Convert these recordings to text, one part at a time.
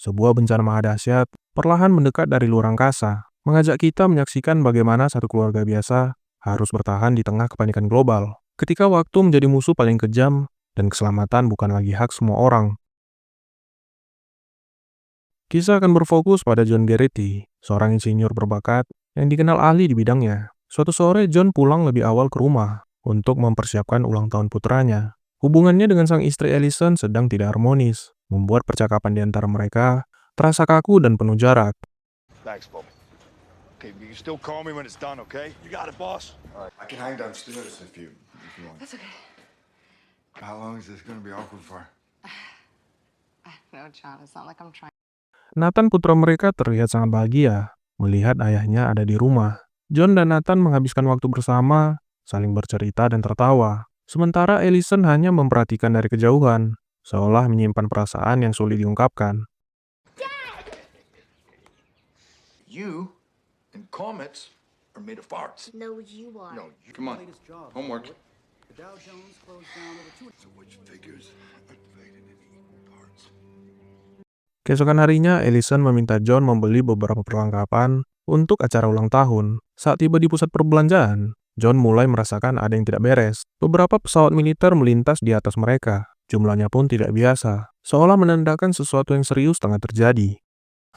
sebuah bencana mahadahsyat perlahan mendekat dari luar angkasa, mengajak kita menyaksikan bagaimana satu keluarga biasa harus bertahan di tengah kepanikan global. Ketika waktu menjadi musuh paling kejam dan keselamatan bukan lagi hak semua orang. Kisah akan berfokus pada John Garrity, seorang insinyur berbakat yang dikenal ahli di bidangnya. Suatu sore, John pulang lebih awal ke rumah untuk mempersiapkan ulang tahun putranya. Hubungannya dengan sang istri Allison sedang tidak harmonis, membuat percakapan di antara mereka terasa kaku dan penuh jarak. Thanks, Bob. Okay, you can still call me when it's done, okay? You got it, boss. All right, I can hang downstairs if you want. That's okay. How long is this going to be awkward for? No, John, it's not like I'm trying. Nathan, putra mereka, terlihat sangat bahagia melihat ayahnya ada di rumah. John dan Nathan menghabiskan waktu bersama, saling bercerita dan tertawa. Sementara Allison hanya memperhatikan dari kejauhan, seolah menyimpan perasaan yang sulit diungkapkan. You and comets are made of farts. No, you are. No, come on. Homework. So which figures activated any parts? Keesokan harinya, Allison meminta John membeli beberapa perlengkapan untuk acara ulang tahun. Saat tiba di pusat perbelanjaan, John mulai merasakan ada yang tidak beres. Beberapa pesawat militer melintas di atas mereka. Jumlahnya pun tidak biasa, seolah menandakan sesuatu yang serius tengah terjadi.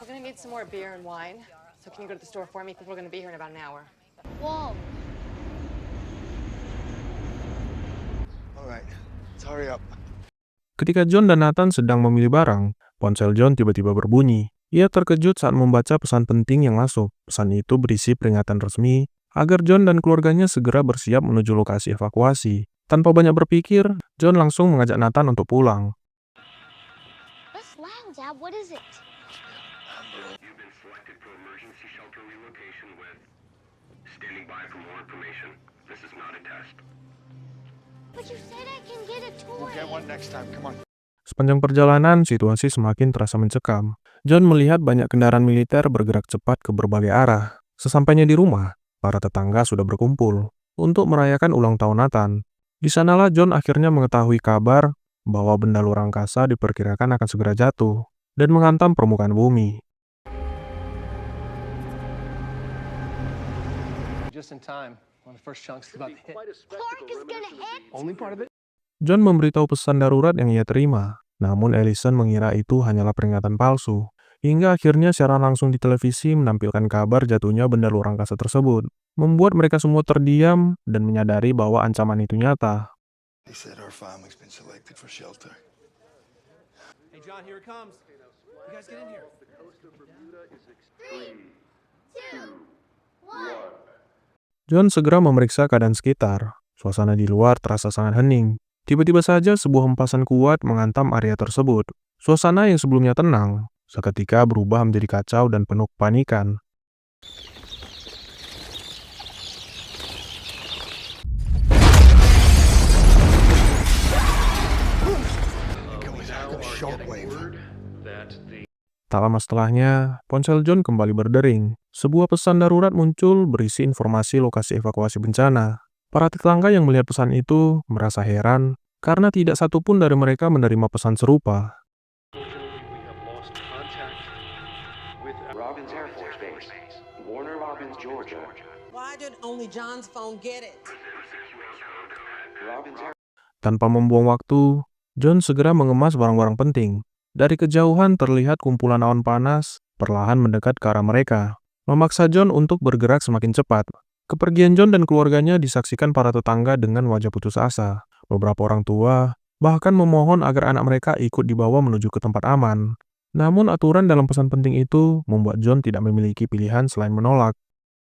We're gonna need some more beer and wine. So can you go to the store for me? Because we're gonna be here in about an hour. Whoa. All right, let's hurry up. Ketika John dan Nathan sedang memilih barang, ponsel John tiba-tiba berbunyi. Ia terkejut saat membaca pesan penting yang masuk. Pesan itu berisi peringatan resmi agar John dan keluarganya segera bersiap menuju lokasi evakuasi. Tanpa banyak berpikir, John langsung mengajak Nathan untuk pulang. What's land, Dad? What is it? You've been selected for emergency shelter relocation with standing by for more information. This is not a test. But you said I can get a toy. We'll get one next time. Come on. Sepanjang perjalanan, situasi semakin terasa mencekam. John melihat banyak kendaraan militer bergerak cepat ke berbagai arah. Sesampainya di rumah, para tetangga sudah berkumpul untuk merayakan ulang tahun Nathan. Di sanalah John akhirnya mengetahui kabar bahwa benda luar angkasa diperkirakan akan segera jatuh dan menghantam permukaan bumi. Just in time. One of the first chunks is about to hit. Clark is gonna hit. Only part of it? John memberitahu pesan darurat yang ia terima, namun Allison mengira itu hanyalah peringatan palsu. Hingga akhirnya siaran langsung di televisi menampilkan kabar jatuhnya benda luar angkasa tersebut, membuat mereka semua terdiam dan menyadari bahwa ancaman itu nyata. They said our family's been selected for shelter. Hey, John, here it comes. You guys get in here. John segera memeriksa keadaan sekitar. Suasana di luar terasa sangat hening. Tiba-tiba saja sebuah hempasan kuat menghantam area tersebut. Suasana yang sebelumnya tenang, seketika berubah menjadi kacau dan penuh kepanikan. Tak lama setelahnya, ponsel John kembali berdering. Sebuah pesan darurat muncul berisi informasi lokasi evakuasi bencana. Para tetangga yang melihat pesan itu merasa heran karena tidak satupun dari mereka menerima pesan serupa. Robbins Air Force Base, Warner Robins, Georgia. Why did only John's phone get it? Robbins Air Tanpa membuang waktu, John segera mengemas barang-barang penting. Dari kejauhan terlihat kumpulan awan panas perlahan mendekat ke arah mereka, memaksa John untuk bergerak semakin cepat. Kepergian John dan keluarganya disaksikan para tetangga dengan wajah putus asa. Beberapa orang tua bahkan memohon agar anak mereka ikut dibawa menuju ke tempat aman. Namun aturan dalam pesan penting itu membuat John tidak memiliki pilihan selain menolak.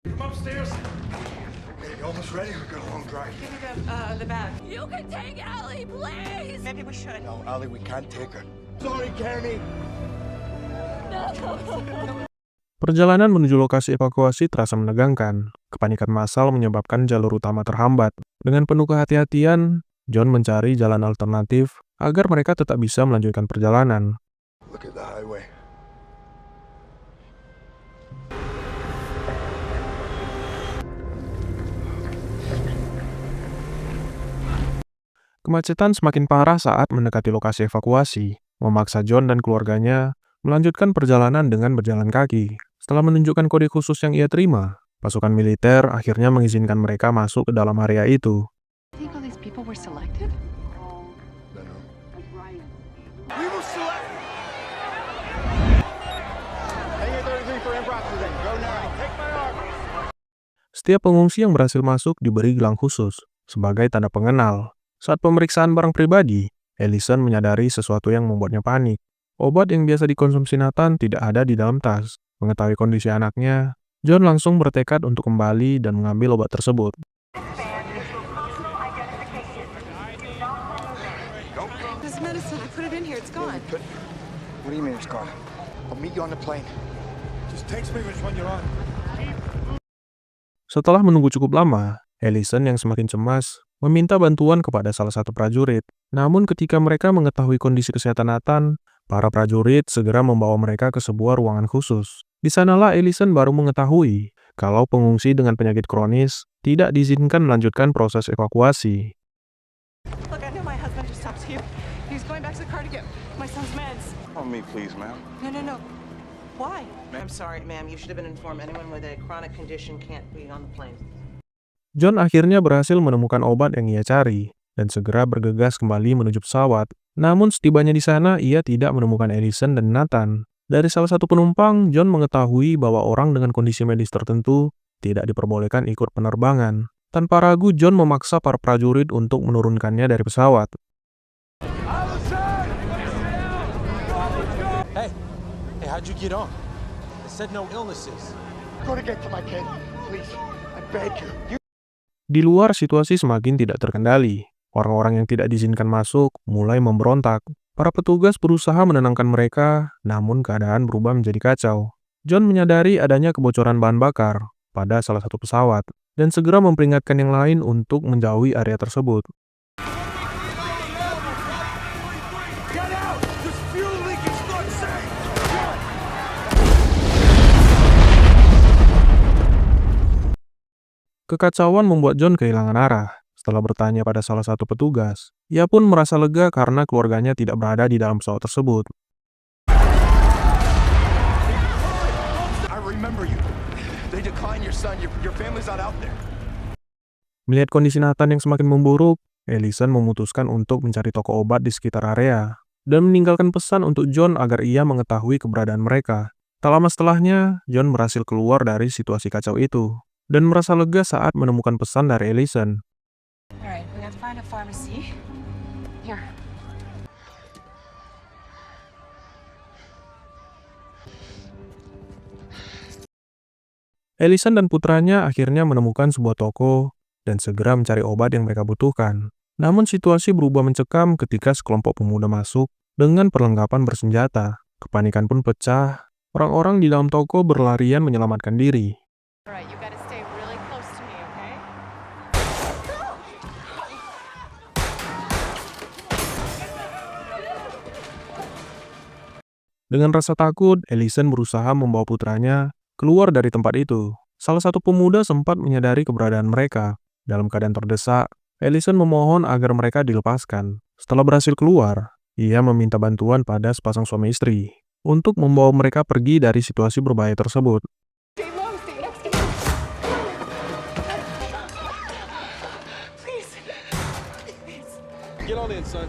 Come upstairs. Okay, you almost ready? We've got a long drive. Give me the bag. You can take Ellie, please. Maybe we should. No, Allie, we can't take her. Sorry, Kenny. Perjalanan menuju lokasi evakuasi terasa menegangkan. Kepanikan massal menyebabkan jalur utama terhambat. Dengan penuh kehati-hatian, John mencari jalan alternatif agar mereka tetap bisa melanjutkan perjalanan. Look at the highway. Kemacetan semakin parah saat mendekati lokasi evakuasi, memaksa John dan keluarganya melanjutkan perjalanan dengan berjalan kaki. Setelah menunjukkan kode khusus yang ia terima, pasukan militer akhirnya mengizinkan mereka masuk ke dalam area itu. We will select. Hangar 33 for improv today. Go now. Take my arm. Setiap pengungsi yang berhasil masuk diberi gelang khusus sebagai tanda pengenal. Saat pemeriksaan barang pribadi, Ellison menyadari sesuatu yang membuatnya panik. Obat yang biasa dikonsumsi Nathan tidak ada di dalam tas. Mengetahui kondisi anaknya, John langsung bertekad untuk kembali dan mengambil obat tersebut. This medicine, I put it in here. It's gone. What do you mean it's gone? I'll meet you on the plane. Just text me which one you're on. Setelah menunggu cukup lama, Ellison yang semakin cemas meminta bantuan kepada salah satu prajurit. Namun ketika mereka mengetahui kondisi kesehatan Nathan, para prajurit segera membawa mereka ke sebuah ruangan khusus. Di sanalah Ellison baru mengetahui kalau pengungsi dengan penyakit kronis tidak diizinkan melanjutkan proses evakuasi. Look, I know my husband just talked to you. He's going back to the car to get my son's meds. On me, please, ma'am. No. Why? I'm sorry, ma'am. You should have been informed. Anyone with a chronic condition can't be on the plane. John akhirnya berhasil menemukan obat yang ia cari dan segera bergegas kembali menuju pesawat. Namun setibanya di sana, ia tidak menemukan Ellison dan Nathan. Dari salah satu penumpang, John mengetahui bahwa orang dengan kondisi medis tertentu tidak diperbolehkan ikut penerbangan. Tanpa ragu, John memaksa para prajurit untuk menurunkannya dari pesawat. Hey, how'd you get on? They said no illnesses. Go to get to my kid, please. I beg you. Di luar, situasi semakin tidak terkendali. Orang-orang yang tidak diizinkan masuk mulai memberontak. Para petugas berusaha menenangkan mereka, namun keadaan berubah menjadi kacau. John menyadari adanya kebocoran bahan bakar pada salah satu pesawat, dan segera memperingatkan yang lain untuk menjauhi area tersebut. Get out! There's fuel leak. It's not safe. Kekacauan membuat John kehilangan arah. Setelah bertanya pada salah satu petugas, ia pun merasa lega karena keluarganya tidak berada di dalam pesawat tersebut. I remember you. They declined your son. Your family's not out there. Melihat kondisi Nathan yang semakin memburuk, Ellison memutuskan untuk mencari toko obat di sekitar area dan meninggalkan pesan untuk John agar ia mengetahui keberadaan mereka. Tak lama setelahnya, John berhasil keluar dari situasi kacau itu dan merasa lega saat menemukan pesan dari Ellison. Alright, we have to find a pharmacy. Here. Ellison dan putranya akhirnya menemukan sebuah toko dan segera mencari obat yang mereka butuhkan. Namun situasi berubah mencekam ketika sekelompok pemuda masuk dengan perlengkapan bersenjata. Kepanikan pun pecah. Orang-orang di dalam toko berlarian menyelamatkan diri. Alright, you gotta stay really close to me, okay? Dengan rasa takut, Ellison berusaha membawa putranya keluar dari tempat itu. Salah satu pemuda sempat menyadari keberadaan mereka. Dalam keadaan terdesak, Ellison memohon agar mereka dilepaskan. Setelah berhasil keluar, ia meminta bantuan pada sepasang suami istri untuk membawa mereka pergi dari situasi berbahaya tersebut. Stay low, stay next to me. Please. Get on in, son.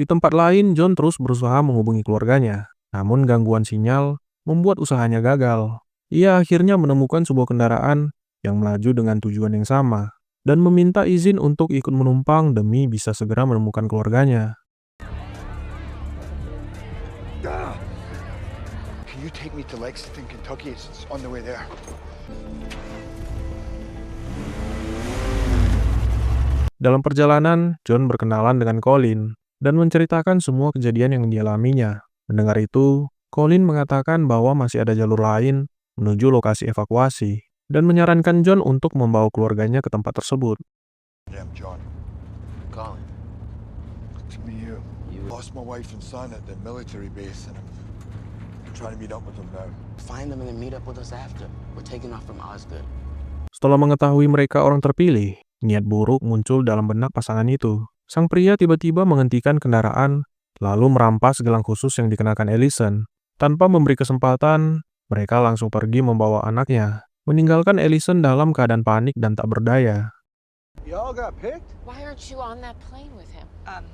Di tempat lain, John terus berusaha menghubungi keluarganya. Namun gangguan sinyal membuat usahanya gagal. Ia akhirnya menemukan sebuah kendaraan yang melaju dengan tujuan yang sama dan meminta izin untuk ikut menumpang demi bisa segera menemukan keluarganya. Can you take me to Lexington, Kentucky? It's on the way there. Dalam perjalanan, John berkenalan dengan Colin dan menceritakan semua kejadian yang dialaminya. Mendengar itu, Colin mengatakan bahwa masih ada jalur lain menuju lokasi evakuasi dan menyarankan John untuk membawa keluarganya ke tempat tersebut. Damn, John. Colin. To me, you. Lost my wife and son at the military base, and I'm trying to meet up with them now. Find them and then meet up with us after. We're taking off from Osgood. Setelah mengetahui mereka orang terpilih, niat buruk muncul dalam benak pasangan itu. Sang pria tiba-tiba menghentikan kendaraan, lalu merampas gelang khusus yang dikenakan Allison. Tanpa memberi kesempatan, mereka langsung pergi membawa anaknya, meninggalkan Allison dalam keadaan panik dan tak berdaya. Y'all got picked? Why aren't you on that plane with him?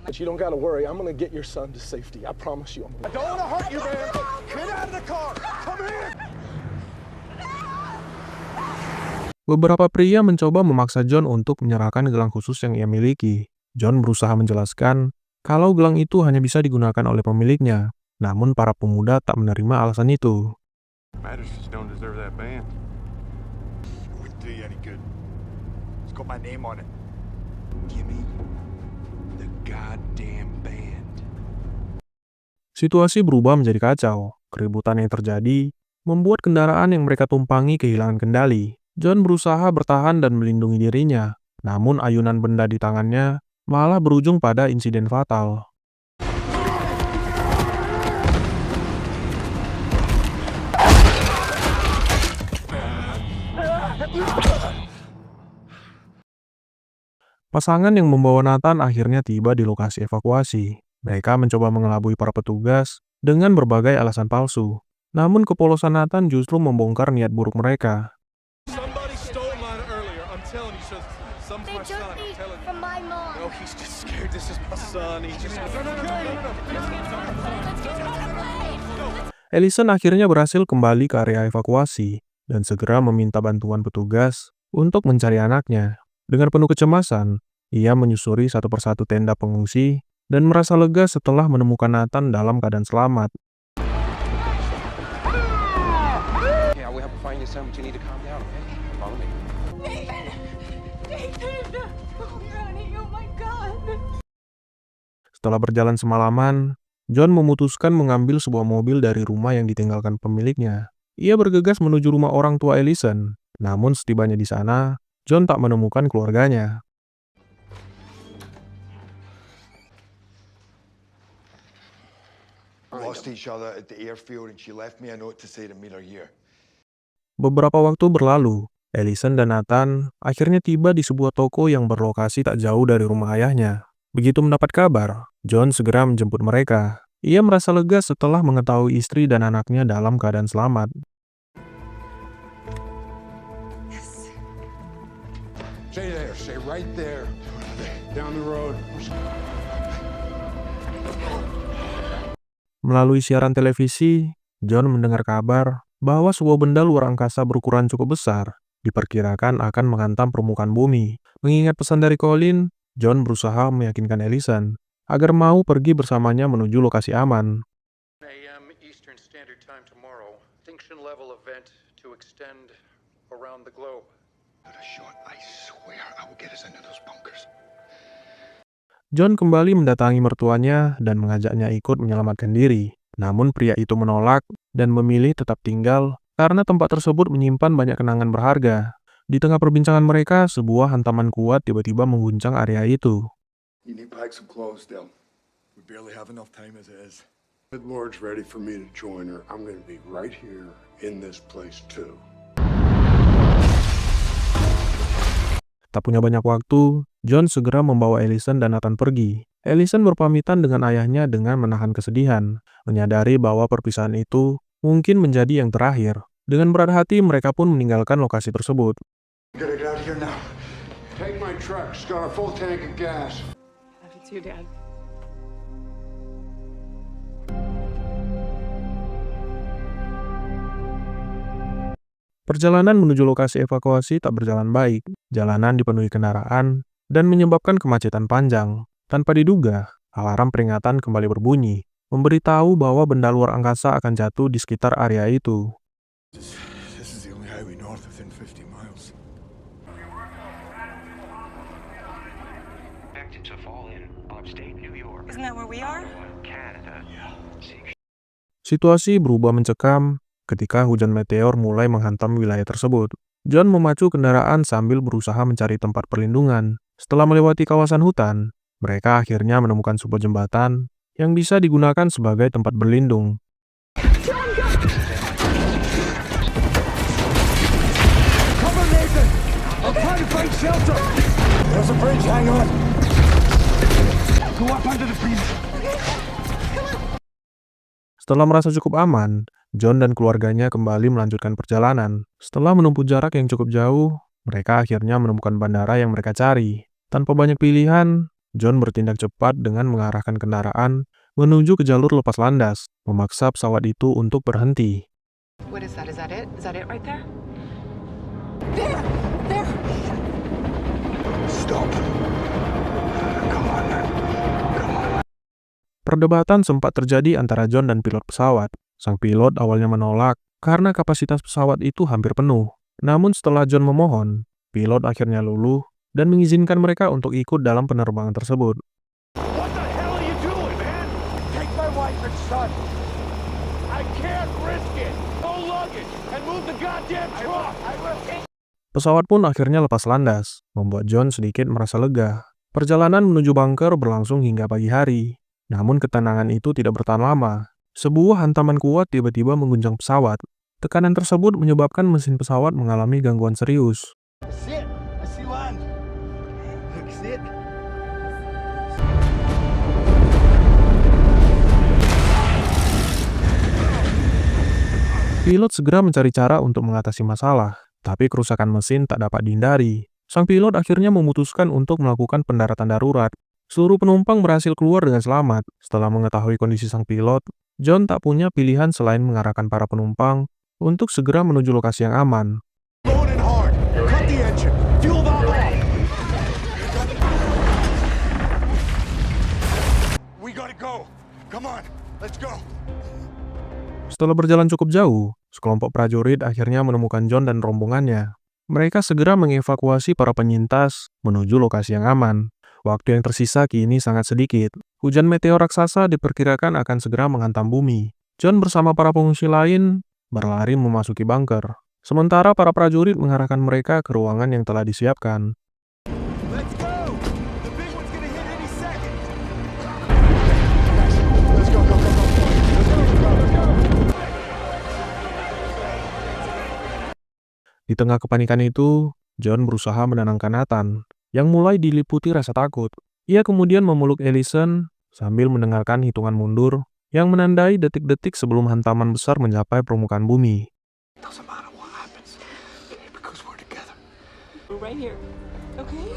But you don't gotta worry. I'm gonna get your son to safety. I promise you. I don't wanna hurt you, man. Get out of the car. Come in. Beberapa pria mencoba memaksa John untuk menyerahkan gelang khusus yang ia miliki. John berusaha menjelaskan kalau gelang itu hanya bisa digunakan oleh pemiliknya, namun para pemuda tak menerima alasan itu. Madisons don't deserve that band. It wouldn't do you any good. It's got my name on it. Give me the goddamn band. Situasi berubah menjadi kacau. Keributan yang terjadi membuat kendaraan yang mereka tumpangi kehilangan kendali. John berusaha bertahan dan melindungi dirinya, namun ayunan benda di tangannya malah berujung pada insiden fatal. Pasangan yang membawa Nathan akhirnya tiba di lokasi evakuasi. Mereka mencoba mengelabui para petugas dengan berbagai alasan palsu. Namun kepolosan Nathan justru membongkar niat buruk mereka. Somebody stole mine earlier. I'm telling you, so some of my son. I'm telling you. From my mom. No, he's just scared. This is my son. He's just. No. Allison akhirnya berhasil kembali ke area evakuasi dan segera meminta bantuan petugas untuk mencari anaknya. Dengan penuh kecemasan, ia menyusuri satu persatu tenda pengungsi dan merasa lega setelah menemukan Nathan dalam keadaan selamat. Yeah, we have to find your son, but you need to calm down, okay? Follow me. Nathan! Oh, Ronnie, oh my God! Setelah berjalan semalaman, John memutuskan mengambil sebuah mobil dari rumah yang ditinggalkan pemiliknya. Ia bergegas menuju rumah orang tua Allison. Namun setibanya di sana, John tak menemukan keluarganya. Lost each other at the airfield and she left me a note to say to meet her here. Beberapa waktu berlalu, Allison dan Nathan akhirnya tiba di sebuah toko yang berlokasi tak jauh dari rumah ayahnya. Begitu mendapat kabar, John segera menjemput mereka. Ia merasa lega setelah mengetahui istri dan anaknya dalam keadaan selamat. Stay there. Stay right there. Down the road. Melalui siaran televisi, John mendengar kabar bahwa sebuah benda luar angkasa berukuran cukup besar diperkirakan akan menghantam permukaan bumi. Mengingat pesan dari Colin, John berusaha meyakinkan Allison agar mau pergi bersamanya menuju lokasi aman. 9 a.m. Eastern Standard Time tomorrow. Extinction level event to extend around the globe. Not a shot. I swear I will get us into those bunkers. John kembali mendatangi mertuanya dan mengajaknya ikut menyelamatkan diri. Namun pria itu menolak dan memilih tetap tinggal karena tempat tersebut menyimpan banyak kenangan berharga. Di tengah perbincangan mereka, sebuah hantaman kuat tiba-tiba mengguncang area itu. You need to pack some clothes still. We barely have enough time as it is. Good Lord's ready for me to join her. I'm going to be right here in this place too. Tak punya banyak waktu, John segera membawa Allison dan Nathan pergi. Allison berpamitan dengan ayahnya dengan menahan kesedihan, menyadari bahwa perpisahan itu mungkin menjadi yang terakhir. Dengan berat hati, mereka pun meninggalkan lokasi tersebut. Get it out of here now. Take my truck. It's got a full tank of gas. Love you too, Dad. Perjalanan menuju lokasi evakuasi tak berjalan baik. Jalanan dipenuhi kendaraan dan menyebabkan kemacetan panjang. Tanpa diduga, alarm peringatan kembali berbunyi, memberitahu bahwa benda luar angkasa akan jatuh di sekitar area itu. This is the only highway north within 50 miles. To fall in upstate New York. Isn't that where we are? Canada. Situasi berubah mencekam ketika hujan meteor mulai menghantam wilayah tersebut. John memacu kendaraan sambil berusaha mencari tempat perlindungan. Setelah melewati kawasan hutan, mereka akhirnya menemukan sebuah jembatan yang bisa digunakan sebagai tempat berlindung. Cover, Nathan! I'm trying to find shelter! There's a bridge, hang on! Go up under the bridge. Setelah merasa cukup aman, John dan keluarganya kembali melanjutkan perjalanan. Setelah menempuh jarak yang cukup jauh, mereka akhirnya menemukan bandara yang mereka cari. Tanpa banyak pilihan, John bertindak cepat dengan mengarahkan kendaraan menuju ke jalur lepas landas, memaksa pesawat itu untuk berhenti. What is that? Is that it? Is that it right there? Stop. Come on, man. Perdebatan sempat terjadi antara John dan pilot pesawat. Sang pilot awalnya menolak karena kapasitas pesawat itu hampir penuh. Namun setelah John memohon, pilot akhirnya luluh dan mengizinkan mereka untuk ikut dalam penerbangan tersebut. What the hell are you doing, man? Take my wife and son. I can't risk it. No luggage and move the goddamn truck. I will take. Pesawat pun akhirnya lepas landas, membuat John sedikit merasa lega. Perjalanan menuju bunker berlangsung hingga pagi hari. Namun ketenangan itu tidak bertahan lama. Sebuah hantaman kuat tiba-tiba mengguncang pesawat. Tekanan tersebut menyebabkan mesin pesawat mengalami gangguan serius. Sit. I see land. Look, sit. Pilot segera mencari cara untuk mengatasi masalah, tapi kerusakan mesin tak dapat dihindari. Sang pilot akhirnya memutuskan untuk melakukan pendaratan darurat. Seluruh penumpang berhasil keluar dengan selamat. Setelah mengetahui kondisi sang pilot, John tak punya pilihan selain mengarahkan para penumpang untuk segera menuju lokasi yang aman. Load it hard. Cut the engine. Fuel valve off. We gotta go. Come on. Let's go. Setelah berjalan cukup jauh, sekelompok prajurit akhirnya menemukan John dan rombongannya. Mereka segera mengevakuasi para penyintas menuju lokasi yang aman. Waktu yang tersisa kini sangat sedikit. Hujan meteor raksasa diperkirakan akan segera menghantam bumi. John bersama para pengungsi lain berlari memasuki bunker. Sementara para prajurit mengarahkan mereka ke ruangan yang telah disiapkan. Let's go. The big one's gonna hit any second. Let's go, go, go, go. Let's go. Di tengah kepanikan itu, John berusaha menenangkan Nathan, yang mulai diliputi rasa takut. Ia kemudian memeluk Allison sambil mendengarkan hitungan mundur yang menandai detik-detik sebelum hantaman besar mencapai permukaan bumi. Doesn't matter what happens, because we're together. We're right here. Okay?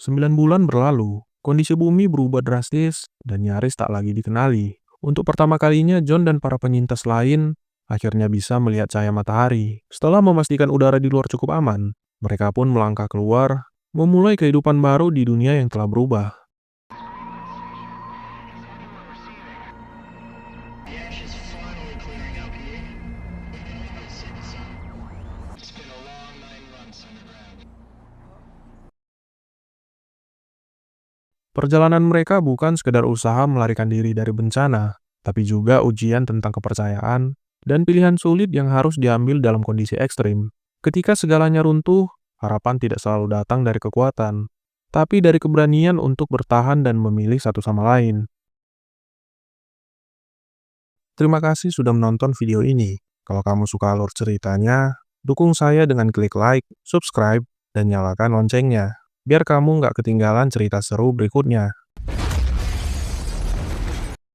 9 bulan berlalu, kondisi bumi berubah drastis dan nyaris tak lagi dikenali. Untuk pertama kalinya, John dan para penyintas lain akhirnya bisa melihat cahaya matahari. Setelah memastikan udara di luar cukup aman, mereka pun melangkah keluar, memulai kehidupan baru di dunia yang telah berubah. Perjalanan mereka bukan sekedar usaha melarikan diri dari bencana, tapi juga ujian tentang kepercayaan dan pilihan sulit yang harus diambil dalam kondisi ekstrim. Ketika segalanya runtuh, harapan tidak selalu datang dari kekuatan, tapi dari keberanian untuk bertahan dan memilih satu sama lain. Terima kasih sudah menonton video ini. Kalau kamu suka alur ceritanya, dukung saya dengan klik like, subscribe, dan nyalakan loncengnya, biar kamu nggak ketinggalan cerita seru berikutnya.